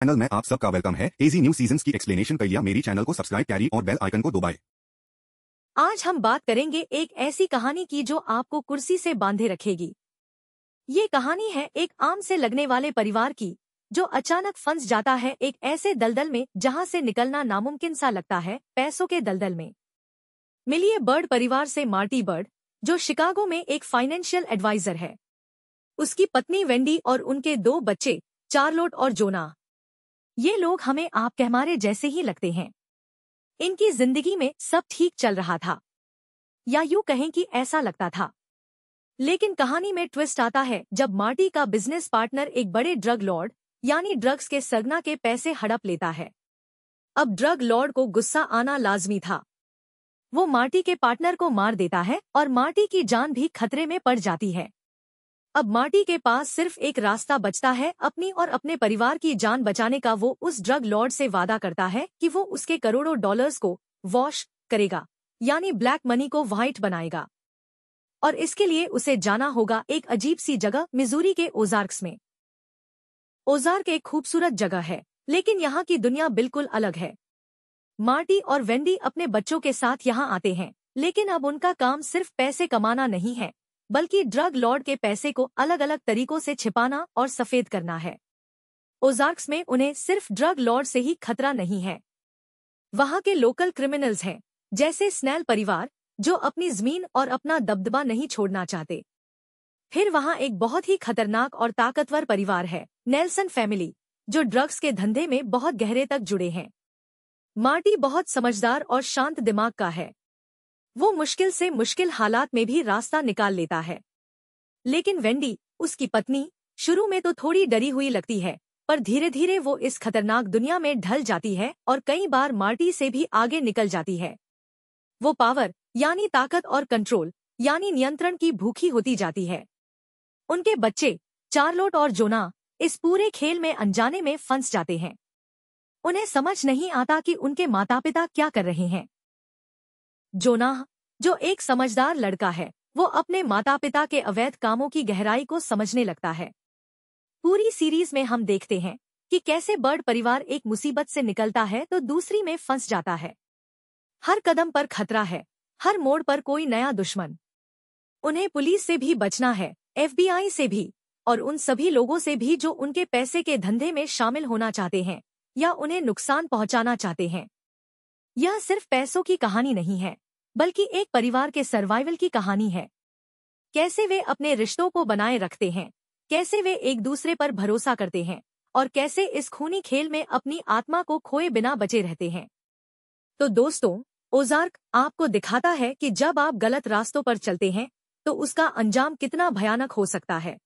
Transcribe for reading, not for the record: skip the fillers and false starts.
Channel में आप सबका वेलकम है। एजी न्यूज सीजन्स की एक्सप्लेनेशन के लिए मेरी चैनल को सब्सक्राइब कैरी और बेल आइकन को दबाएं। आज हम बात करेंगे एक ऐसी कहानी की जो आपको कुर्सी से बांधे रखेगी। ये कहानी है एक आम से लगने वाले परिवार की जो अचानक फंस जाता है एक ऐसे दलदल में जहां से निकलना नामुमकिन सा लगता है, पैसों के दलदल में। मिलिए बर्ड परिवार से मार्टी बर्ड, जो शिकागो में एक फाइनेंशियल एडवाइजर है। उसकी पत्नी वेंडी और उनके 2 बच्चे चार्लोट और जोना। ये लोग हमें आपके हमारे जैसे ही लगते हैं। इनकी जिंदगी में सब ठीक चल रहा था, या यूं कहें कि ऐसा लगता था। लेकिन कहानी में ट्विस्ट आता है जब मार्टी का बिजनेस पार्टनर एक बड़े ड्रग लॉर्ड यानी ड्रग्स के सरगना के पैसे हड़प लेता है। अब ड्रग लॉर्ड को गुस्सा आना लाजमी था। वो मार्टी के पार्टनर को मार देता है और मार्टी की जान भी खतरे में पड़ जाती है। अब मार्टी के पास सिर्फ एक रास्ता बचता है अपनी और अपने परिवार की जान बचाने का। वो उस ड्रग लॉर्ड से वादा करता है कि वो उसके करोड़ों डॉलर्स को वॉश करेगा, यानी ब्लैक मनी को व्हाइट बनाएगा। और इसके लिए उसे जाना होगा एक अजीब सी जगह, मिजूरी के ओजार्क्स में। ओजार्क एक खूबसूरत जगह है, लेकिन यहाँ की दुनिया बिल्कुल अलग है। मार्टी और वेंडी अपने बच्चों के साथ यहाँ आते हैं, लेकिन अब उनका काम सिर्फ पैसे कमाना नहीं है, बल्कि ड्रग लॉर्ड के पैसे को अलग अलग तरीकों से छिपाना और सफेद करना है। ओजार्क्स में उन्हें सिर्फ ड्रग लॉर्ड से ही खतरा नहीं है, वहां के लोकल क्रिमिनल्स हैं, जैसे स्नेल परिवार, जो अपनी जमीन और अपना दबदबा नहीं छोड़ना चाहते। फिर वहां एक बहुत ही खतरनाक और ताकतवर परिवार है, नेल्सन फैमिली, जो ड्रग्स के धंधे में बहुत गहरे तक जुड़े हैं। मार्टी बहुत समझदार और शांत दिमाग का है। वो मुश्किल से मुश्किल हालात में भी रास्ता निकाल लेता है। लेकिन वेंडी, उसकी पत्नी, शुरू में तो थोड़ी डरी हुई लगती है, पर धीरे धीरे वो इस खतरनाक दुनिया में ढल जाती है और कई बार मार्टी से भी आगे निकल जाती है। वो पावर यानी ताकत और कंट्रोल यानी नियंत्रण की भूखी होती जाती है। उनके बच्चे चार्लोट और जोना इस पूरे खेल में अनजाने में फंस जाते हैं। उन्हें समझ नहीं आता कि उनके माता पिता क्या कर रहे हैं। जोना, जो एक समझदार लड़का है, वो अपने माता पिता के अवैध कामों की गहराई को समझने लगता है। पूरी सीरीज में हम देखते हैं कि कैसे बर्ड परिवार एक मुसीबत से निकलता है तो दूसरी में फंस जाता है। हर कदम पर खतरा है, हर मोड़ पर कोई नया दुश्मन। उन्हें पुलिस से भी बचना है, FBI से भी, और उन सभी लोगों से भी जो उनके पैसे के धंधे में शामिल होना चाहते हैं या उन्हें नुकसान पहुंचाना चाहते हैं। यह सिर्फ पैसों की कहानी नहीं है, बल्कि एक परिवार के सर्वाइवल की कहानी है। कैसे वे अपने रिश्तों को बनाए रखते हैं, कैसे वे एक दूसरे पर भरोसा करते हैं, और कैसे इस खूनी खेल में अपनी आत्मा को खोए बिना बचे रहते हैं। तो दोस्तों, ओजार्क आपको दिखाता है कि जब आप गलत रास्तों पर चलते हैं तो उसका अंजाम कितना भयानक हो सकता है।